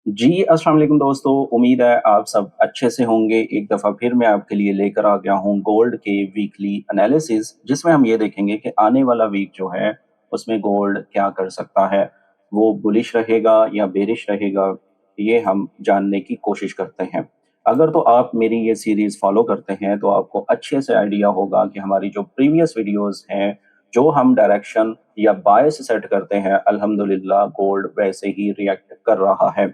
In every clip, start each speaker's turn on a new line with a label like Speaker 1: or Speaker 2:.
Speaker 1: जी, अस्सलाम वालेकुम दोस्तों, उम्मीद है आप सब अच्छे से होंगे। एक दफ़ा फिर मैं आपके लिए लेकर आ गया हूँ गोल्ड के वीकली एनालिसिस, जिसमें हम ये देखेंगे कि आने वाला वीक जो है, उसमें गोल्ड क्या कर सकता है। वो बुलिश रहेगा या बेरिश रहेगा, ये हम जानने की कोशिश करते हैं। अगर तो आप मेरी ये सीरीज़ फ़ॉलो करते हैं, तो आपको अच्छे से आइडिया होगा कि हमारी जो प्रीवियस वीडियोज़ हैं, जो हम डायरेक्शन या बायस सेट करते हैं, अल्हम्दुलिल्लाह गोल्ड वैसे ही रिएक्ट कर रहा है।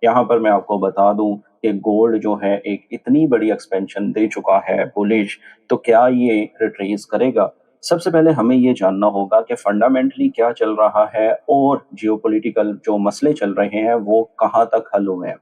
Speaker 1: यहाँ पर मैं आपको बता दूँ कि गोल्ड जो है एक इतनी बड़ी एक्सपेंशन दे चुका है बुलिश, तो क्या ये रिट्रेस करेगा? सबसे पहले हमें ये जानना होगा कि फंडामेंटली क्या चल रहा है और जियोपॉलिटिकल जो मसले चल रहे हैं, वो कहाँ तक हल हुए हैं।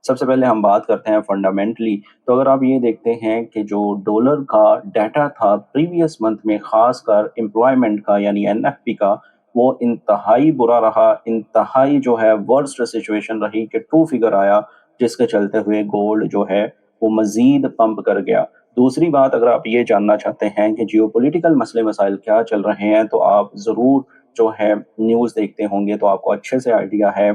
Speaker 1: सबसे पहले हम बात करते हैं फंडामेंटली, तो अगर आप ये देखते हैं कि जो डॉलर का डाटा था प्रीवियस मंथ में, ख़ासकर एम्प्लॉयमेंट का यानी एनएफपी का, वो इंतहाई बुरा रहा, इंतहाई जो है वर्स्ट सिचुएशन रही कि 2 फिगर आया, जिसके चलते हुए गोल्ड जो है, वो मज़ीद पंप कर गया। दूसरी बात, अगर आप ये जानना चाहते हैं कि जियोपॉलिटिकल मसले-मसाइल क्या चल रहे हैं, तो आप ज़रूर जो है न्यूज़ देखते होंगे, तो आपको अच्छे से आइडिया है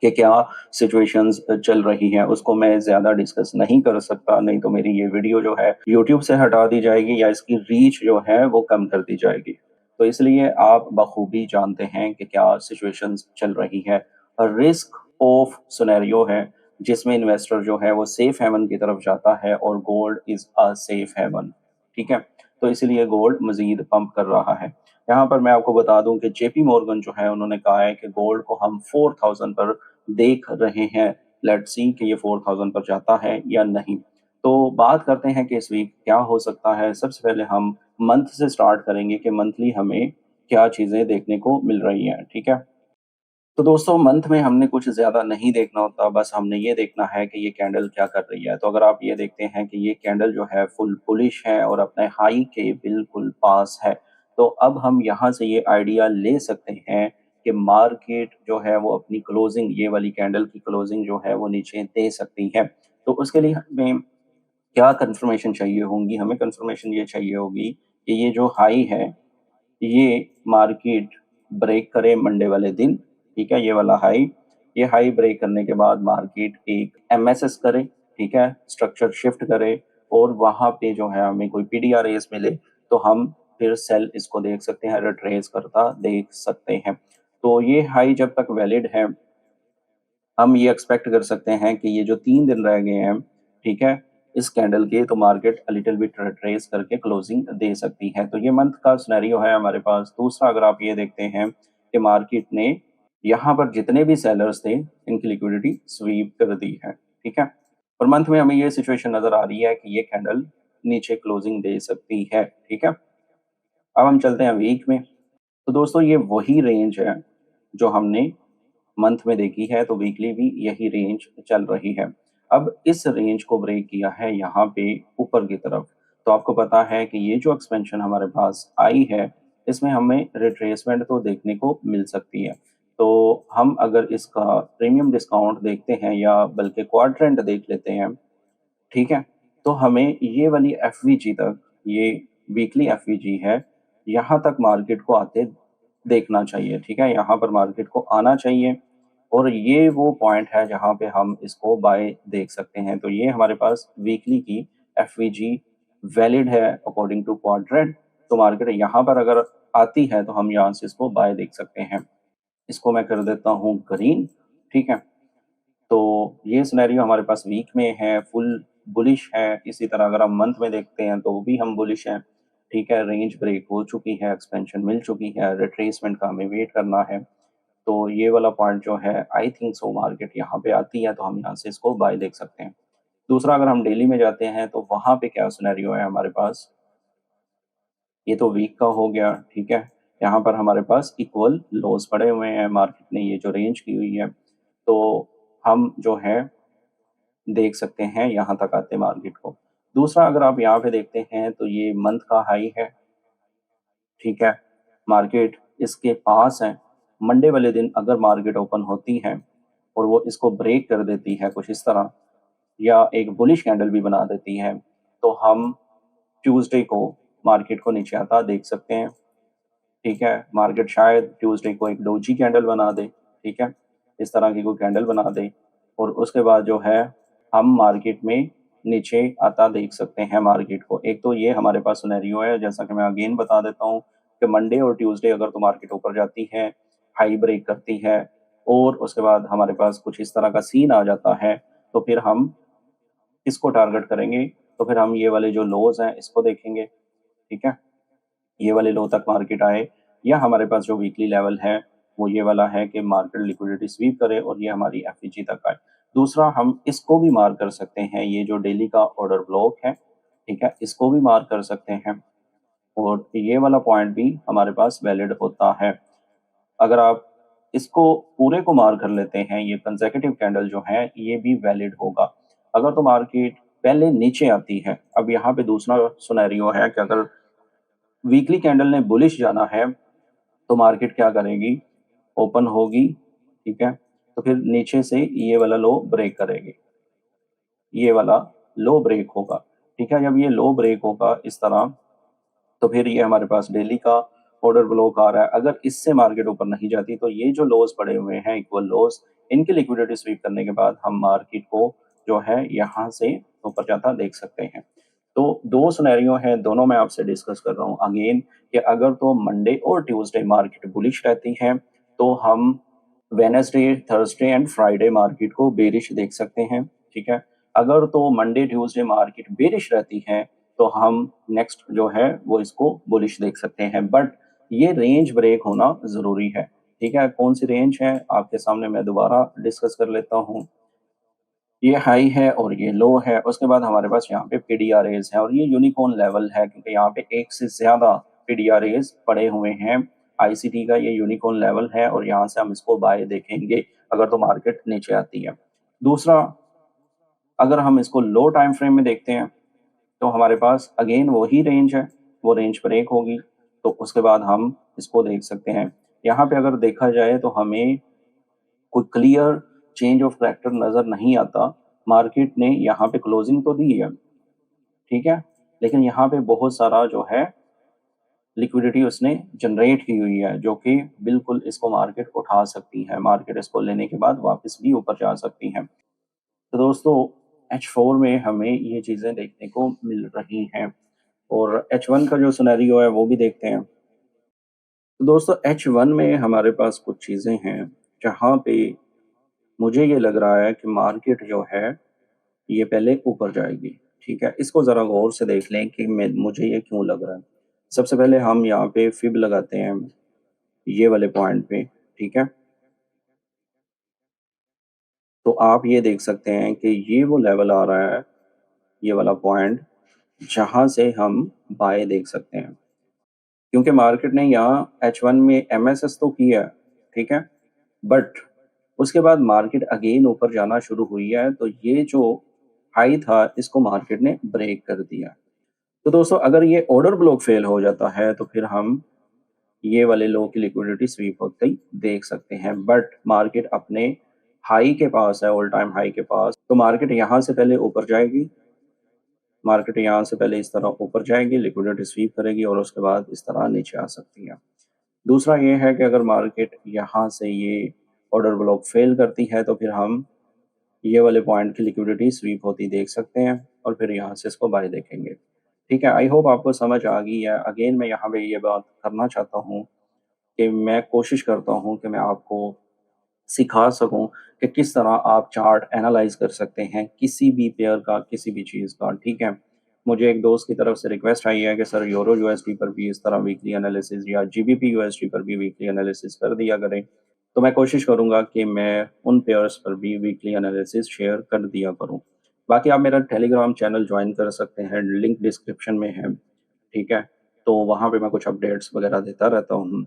Speaker 1: कि क्या सिचुएशंस चल रही हैं। उसको मैं ज़्यादा डिस्कस नहीं कर सकता, नहीं तो मेरी ये वीडियो जो है यूट्यूब से हटा दी जाएगी या इसकी रीच जो है वो कम कर दी जाएगी। तो इसलिए आप बखूबी जानते हैं कि क्या सिचुएशंस चल रही है। रिस्क ऑफ सिनेरियो है, जिसमें इन्वेस्टर जो है वो सेफ हेवन की तरफ जाता है और gold is a safe haven, ठीक है? तो इसीलिए गोल्ड मज़ीद पंप कर रहा है। यहाँ पर मैं आपको बता दूँ कि जेपी मॉर्गन जो है, उन्होंने कहा है कि गोल्ड को हम 4000 पर देख रहे हैं। लेट्स सी कि ये 4000 पर जाता है या नहीं। तो बात करते हैं कि इस वीक क्या हो सकता है। सबसे पहले हम मंथ से स्टार्ट करेंगे कि मंथली हमें क्या चीज़ें देखने को मिल रही हैं, ठीक है? तो दोस्तों, मंथ में हमने कुछ ज़्यादा नहीं देखना होता, बस हमने ये देखना है कि ये कैंडल क्या कर रही है। तो अगर आप ये देखते हैं कि ये कैंडल जो है फुल बुलिश है और अपने हाई के बिल्कुल पास है, तो अब हम यहाँ से ये आइडिया ले सकते हैं कि मार्केट जो है वो अपनी क्लोज़िंग, ये वाली कैंडल की क्लोज़िंग जो है वो नीचे दे सकती है। तो उसके लिए हमें क्या कन्फर्मेशन चाहिए होंगी? हमें कन्फर्मेशन ये चाहिए होगी कि ये जो हाई है, ये मार्केट ब्रेक करे मंडे वाले दिन, ठीक है? ये वाला हाई, ये हाई ब्रेक करने के बाद मार्केट एक एमएसएस करे, ठीक है? स्ट्रक्चर शिफ्ट करे और वहाँ पे जो है हमें कोई पीडीआरएस मिले, तो हम फिर सेल इसको देख सकते हैं, रिट्रेस करता देख सकते हैं। तो ये हाई जब तक वैलिड है, हम ये एक्सपेक्ट कर सकते हैं कि ये जो 3 दिन रह गए हैं, ठीक है? इस कैंडल के, तो market a little bit retrace करके क्लोजिंग दे सकती है। तो ये मंथ का सिनेरियो है हमारे पास। दूसरा, अगर आप ये देखते हैं कि मार्केट ने यहाँ पर जितने भी सेलर्स थे, इनकी लिक्विडिटी स्वीप कर दी है, ठीक है? और मंथ में हमें ये सिचुएशन नज़र आ रही है कि ये कैंडल नीचे क्लोजिंग दे सकती है, ठीक है? अब हम चलते हैं वीक में। तो दोस्तों, ये वही रेंज है जो हमने मंथ में देखी है, तो वीकली भी यही रेंज चल रही है। अब इस रेंज को ब्रेक किया है यहाँ पे ऊपर की तरफ, तो आपको पता है कि ये जो एक्सपेंशन हमारे पास आई है, इसमें हमें रिट्रेसमेंट तो देखने को मिल सकती है। तो हम अगर इसका प्रीमियम डिस्काउंट देखते हैं या बल्कि क्वाड्रेंट देख लेते हैं, ठीक है? तो हमें ये वाली एफवीजी तक, ये वीकली एफवीजी है, यहाँ तक मार्केट को आते देखना चाहिए, ठीक है? यहाँ पर मार्केट को आना चाहिए और ये वो पॉइंट है जहाँ पे हम इसको बाय देख सकते हैं। तो ये हमारे पास वीकली की एफवीजी वैलिड है अकॉर्डिंग टू क्वाड्रेंट, तो मार्केट यहाँ पर अगर आती है, तो हम यहाँ से इसको बाय देख सकते हैं। इसको मैं कर देता हूँ ग्रीन, ठीक है? तो ये सिनेरियो हमारे पास वीक में है, फुल बुलिश है। इसी तरह अगर हम मंथ में देखते हैं, तो भी हम बुलिश हैं, ठीक है? रेंज ब्रेक हो चुकी है, एक्सपेंशन मिल चुकी है, रिट्रेसमेंट का हमें वेट करना है। तो ये वाला पॉइंट जो है, आई थिंक सो मार्केट यहाँ पे आती है, तो हम यहाँ से इसको बाय देख सकते हैं। दूसरा, अगर हम डेली में जाते हैं, तो वहाँ पे क्या सिनेरियो है हमारे पास? ये तो वीक का हो गया, ठीक है? यहाँ पर हमारे पास इक्वल लॉस पड़े हुए हैं, मार्केट ने ये जो रेंज की हुई है। तो हम जो है देख सकते हैं यहाँ तक आते मार्केट को। दूसरा, अगर आप यहाँ पे देखते हैं, तो ये मंथ का हाई है, ठीक है? मार्केट इसके पास है। मंडे वाले दिन अगर मार्केट ओपन होती है और वो इसको ब्रेक कर देती है कुछ इस तरह, या एक बुलिश कैंडल भी बना देती है, तो हम ट्यूसडे को मार्केट को नीचे आता देख सकते हैं, ठीक है? मार्केट शायद ट्यूसडे को एक डोजी कैंडल बना दे, ठीक है? इस तरह की कोई कैंडल बना दे, और उसके बाद जो है हम मार्केट में नीचे आता देख सकते हैं मार्केट को। एक तो ये हमारे पास सिनेरियो है, जैसा कि मैं अगेन बता देता हूँ कि मंडे और ट्यूसडे अगर तो मार्केट ऊपर जाती है, हाई ब्रेक करती है और उसके बाद हमारे पास कुछ इस तरह का सीन आ जाता है, तो फिर हम इसको टारगेट करेंगे। तो फिर हम ये वाले जो लोज़ हैं इसको देखेंगे, ठीक है? ये वाले लो तक मार्केट आए या हमारे पास जो वीकली लेवल है वो ये वाला है कि मार्केट लिक्विडिटी स्वीप करे और ये हमारी एफईजी तक आए। दूसरा हम इसको भी मार्क कर सकते हैं, ये जो डेली का ऑर्डर ब्लॉक है, ठीक है? इसको भी मार्क कर सकते हैं और ये वाला पॉइंट भी हमारे पास वैलिड होता है। अगर आप इसको पूरे को मार्क कर लेते हैं, ये कंसेक्यूटिव कैंडल जो है ये भी वैलिड होगा। अगर तो मार्केट पहले नीचे आती है, अब यहाँ पे दूसरा सिनेरियो है कि अगर वीकली कैंडल ने बुलिश जाना है, तो मार्केट क्या करेगी? ओपन होगी, ठीक है? तो फिर नीचे से ये वाला लो ब्रेक करेगी। ये वाला लो ब्रेक होगा, ठीक है? जब ये लो ब्रेक होगा इस तरह, तो फिर ये हमारे पास डेली का ऑर्डर ब्लॉक आ रहा है। अगर इससे मार्केट ऊपर नहीं जाती, तो ये जो लोज़ पड़े हुए हैं, इक्वल लोज़, इनकी लिक्विडिटी स्वीप करने के बाद हम मार्केट को जो है यहाँ से ऊपर जाता देख सकते हैं। तो 2 सिनेरियो हैं, दोनों मैं आपसे डिस्कस कर रहा हूँ अगेन कि अगर तो मंडे और ट्यूसडे मार्केट बुलिश रहती है, तो हम Wednesday, Thursday and Friday market को बेरिश देख सकते हैं, ठीक है? अगर तो मंडे, ट्यूसडे मार्केट बेरिश रहती है, तो हम नेक्स्ट जो है वो इसको बुलिश देख सकते हैं। बट ये रेंज ब्रेक होना ज़रूरी है, ठीक है? कौन-सी रेंज है आपके सामने मैं दोबारा डिस्कस कर लेता हूँ। ये हाई है और ये लो है, उसके बाद हमारे पास यहाँ पे पीडीआरएज़ हैं और ये यूनिकॉर्न लेवल है क्योंकि यहाँ पे एक से ज़्यादा पीडीआरएज़ पड़े हुए हैं। आईसीटी का ये यूनिकॉर्न लेवल है और यहाँ से हम इसको बाय देखेंगे अगर तो मार्केट नीचे आती है। दूसरा, अगर हम इसको लो टाइम फ्रेम में देखते हैं, तो हमारे पास अगेन वही रेंज है, वो रेंज ब्रेक होगी, तो उसके बाद हम इसको देख सकते हैं। यहाँ पे अगर देखा जाए तो हमें कोई क्लियर चेंज ऑफ करैक्टर नज़र नहीं आता। मार्केट ने यहाँ पे क्लोजिंग तो दी है, ठीक है? लेकिन यहाँ पे बहुत सारा जो है लिक्विडिटी उसने जनरेट की हुई है, जो कि बिल्कुल इसको मार्केट उठा सकती है। मार्केट इसको लेने के बाद वापस भी ऊपर जा सकती है। तो दोस्तों, H4 में हमें ये चीज़ें देखने को मिल रही हैं और H1 का जो सिनेरियो है वो भी देखते हैं। तो दोस्तों, H1 में हमारे पास कुछ चीज़ें हैं, जहाँ पे मुझे ये लग रहा है कि मार्केट जो है ये पहले ऊपर जाएगी, ठीक है? इसको ज़रा गौर से देख लें कि मैं मुझे ये क्यों लग रहा है। सबसे पहले हम यहाँ पे फिब लगाते हैं, ये वाले पॉइंट पे, ठीक है? तो आप ये देख सकते हैं कि ये वो लेवल आ रहा है, ये वाला पॉइंट, जहाँ से हम बाय देख सकते हैं। क्योंकि मार्केट ने यहाँ H1 में एमएसएस तो किया है, ठीक है? बट उसके बाद मार्केट अगेन ऊपर जाना शुरू हुई है, तो ये जो हाई था, इसको मार्केट ने ब्रेक कर दिया। तो दोस्तों, अगर ये ऑर्डर ब्लॉक फेल हो जाता है, तो फिर हम ये वाले लो की लिक्विडिटी स्वीप होते ही देख सकते हैं। बट मार्केट अपने हाई के पास है, ऑल टाइम हाई के पास, तो मार्केट यहाँ से पहले ऊपर जाएगी, मार्केट यहाँ से पहले इस तरह ऊपर जाएगी, लिक्विडिटी स्वीप करेगी और उसके बाद इस तरह नीचे आ सकती है। दूसरा ये है कि अगर मार्केट यहाँ से ये ऑर्डर ब्लॉक फेल करती है, तो फिर हम ये वाले पॉइंट की लिक्विडिटी स्वीप होती देख सकते हैं और फिर यहाँ से इसको बाय देखेंगे। ठीक है, आई होप आपको समझ आ गई है। अगेन मैं यहाँ पे ये बात करना चाहता हूँ कि मैं कोशिश करता हूँ कि मैं आपको सिखा सकूँ कि किस तरह आप चार्ट एनालाइज़ कर सकते हैं, किसी भी पेयर का, किसी भी चीज़ का, ठीक है? मुझे एक दोस्त की तरफ से रिक्वेस्ट आई है कि सर यूरो यूएसडी पर भी इस तरह वीकली एनालिसिस या जीबीपी यूएसडी पर भी वीकली एनालिसिस कर दिया करें। तो मैं कोशिश करूँगा कि मैं उन पेयर्स पर भी वीकली एनालिसिस शेयर कर दिया करूँ। बाकी आप मेरा टेलीग्राम चैनल जॉइन कर सकते हैं, लिंक डिस्क्रिप्शन में है, ठीक है? तो वहाँ पे मैं कुछ अपडेट्स वगैरह देता रहता हूँ।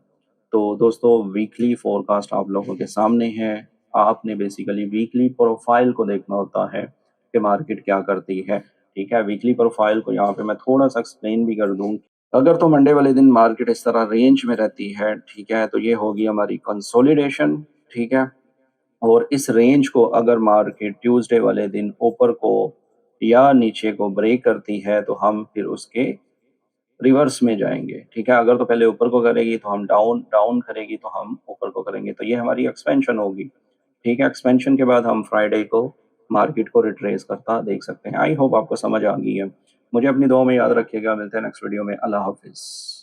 Speaker 1: तो दोस्तों, वीकली फ़ोरकास्ट आप लोगों के सामने है। आपने बेसिकली वीकली प्रोफ़ाइल को देखना होता है कि मार्केट क्या करती है, ठीक है? वीकली प्रोफ़ाइल को यहाँ पे मैं थोड़ा-सा एक्सप्लेन भी कर दूँ। अगर तो मंडे वाले दिन मार्केट इस तरह रेंज में रहती है, ठीक है? तो ये होगी हमारी कंसोलिडेशन, ठीक है? और इस रेंज को अगर मार्केट ट्यूसडे वाले दिन ऊपर को या नीचे को ब्रेक करती है, तो हम फिर उसके रिवर्स में जाएँगे, ठीक है? अगर तो पहले ऊपर को करेगी तो हम डाउन डाउन करेगी तो हम ऊपर को करेंगे, तो ये हमारी एक्सपेंशन होगी, ठीक है, एक्सपेंशन के बाद हम फ्राइडे को मार्केट को रिट्रेस करता देख सकते हैं। आई होप आपको समझ आ गई है। मुझे अपनी दुआ में याद रखिएगा, मिलते हैं नेक्स्ट वीडियो में। अल्लाह हाफ़िज़।